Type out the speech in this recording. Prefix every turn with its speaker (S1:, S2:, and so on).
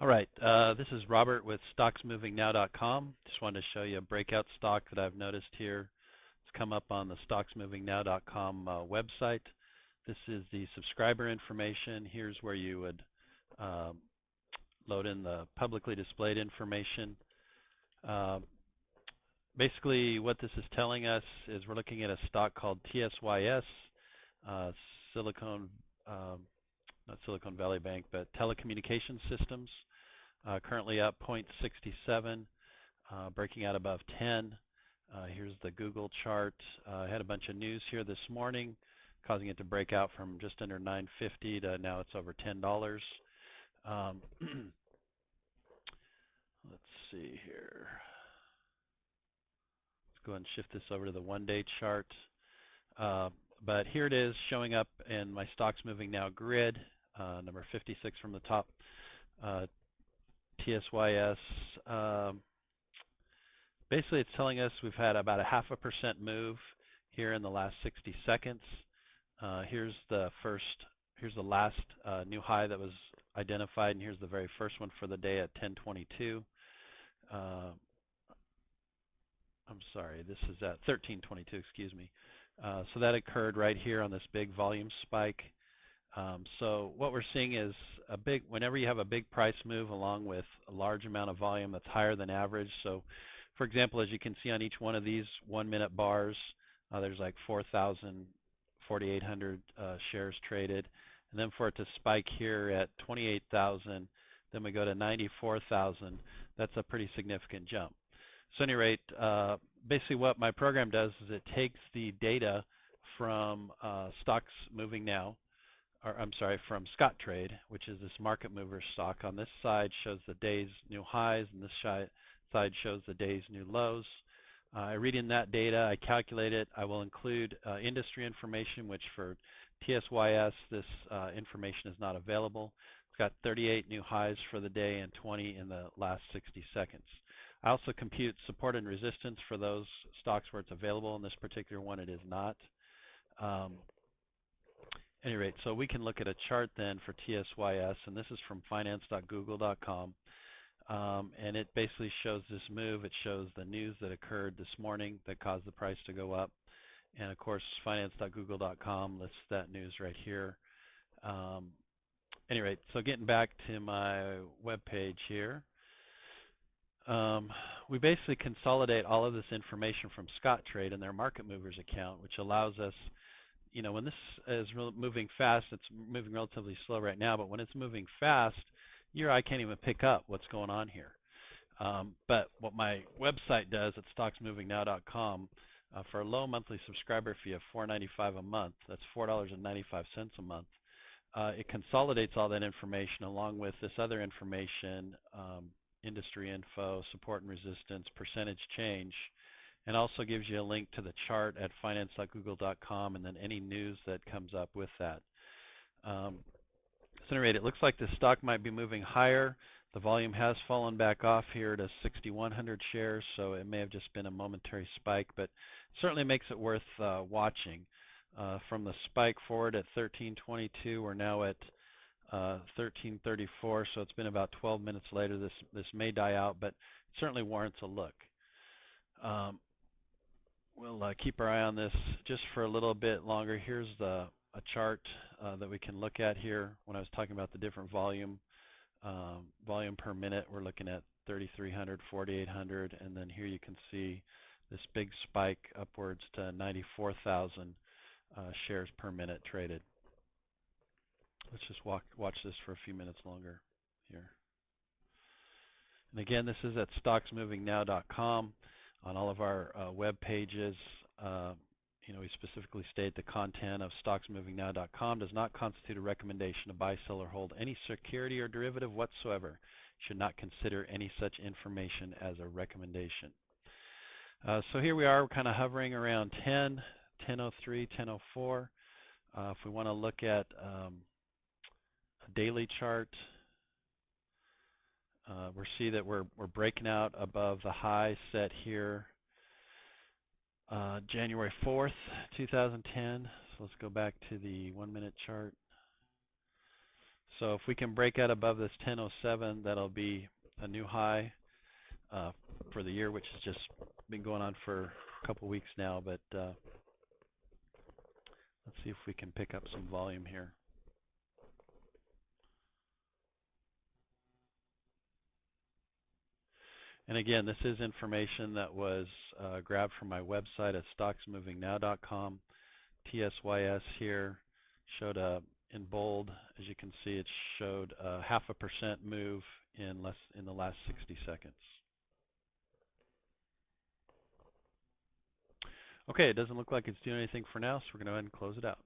S1: All right, this is Robert with StocksMovingNow.com. Just wanted to show you a breakout stock that I've noticed here. It's come up on the StocksMovingNow.com website. This is the subscriber information. Here's where you would um, load in the publicly displayed information. Uh, Basically, what this is telling us is we're looking at a stock called TSYS, uh, Silicon, um, not Silicon Valley Bank, but Telecommunications Systems. Currently up 0.67, breaking out above 10. Here's the Google chart. I had a bunch of news here this morning, causing it to break out from just under 9.50 to now it's over $10. Um, let's see here. Let's go ahead and shift this over to the one-day chart. But here it is showing up in my Stocks Moving Now grid, number 56 from the top. TSYS. Basically, it's telling us we've had about a 0.5% move here in the last 60 seconds. Here's the last new high that was identified, and here's the very first one for the day at 10:22. I'm sorry, this is at 13:22. Excuse me. So that occurred right here on this big volume spike. So what we're seeing is whenever you have a big price move along with a large amount of volume that's higher than average. So for example, as you can see on each one of these 1-minute bars, there's like 4,000, 4,800 shares traded. And then for it to spike here at 28,000, then we go to 94,000, that's a pretty significant jump. So at any rate, basically what my program does is it takes the data from Stocks Moving Now, from Scottrade, which is this market mover stock. On this side shows the day's new highs, and this side shows the day's new lows. I read in that data, I calculate it. I will include industry information, which for TSYS, this information is not available. It's got 38 new highs for the day and 20 in the last 60 seconds. I also compute support and resistance for those stocks where it's available. In this particular one, it is not. At any rate, so we can look at a chart then for TSYS, and this is from finance.google.com. And it basically shows this move. It shows the news that occurred this morning that caused the price to go up. And of course, finance.google.com lists that news right here. Any rate, so getting back to my web page here, we basically consolidate all of this information from Scottrade in their market movers account, which allows us, when this is moving fast, it's moving relatively slow right now, but when it's moving fast, your eye can't even pick up what's going on here. But what my website does at stocksmovingnow.com, for a low monthly subscriber fee of $4.95 a month, that's $4.95 a month, it consolidates all that information along with this other information, industry info, support and resistance, percentage change, and also gives you a link to the chart at finance.google.com and then any news that comes up with that. So at any rate, it looks like the stock might be moving higher. The volume has fallen back off here to 6,100 shares, so it may have just been a momentary spike, but certainly makes it worth watching. From the spike forward at 13:22, we're now at 13:34, so it's been about 12 minutes later. This may die out, but it certainly warrants a look. We'll keep our eye on this just for a little bit longer. Here's a chart that we can look at here. When I was talking about the different volume per minute, we're looking at 3,300, 4,800, and then here you can see this big spike upwards to 94,000 shares per minute traded. Let's just watch this for a few minutes longer here. And again, this is at stocksmovingnow.com. On all of our web pages, we specifically state the content of stocksmovingnow.com does not constitute a recommendation to buy, sell, or hold any security or derivative whatsoever. Should not consider any such information as a recommendation. So here we are, we're kind of hovering around 10, 10:03, 10:04. If we want to look at a daily chart, we see that we're breaking out above the high set here January 4th, 2010. So let's go back to the 1-minute chart. So if we can break out above this 1007, that'll be a new high uh, for the year, which has just been going on for a couple weeks now. But let's see if we can pick up some volume here. And again, this is information that was grabbed from my website at stocksmovingnow.com. TSYS here showed in bold, as you can see, it showed a 0.5% move in the last 60 seconds. Okay, it doesn't look like it's doing anything for now, so we're going to go ahead and close it out.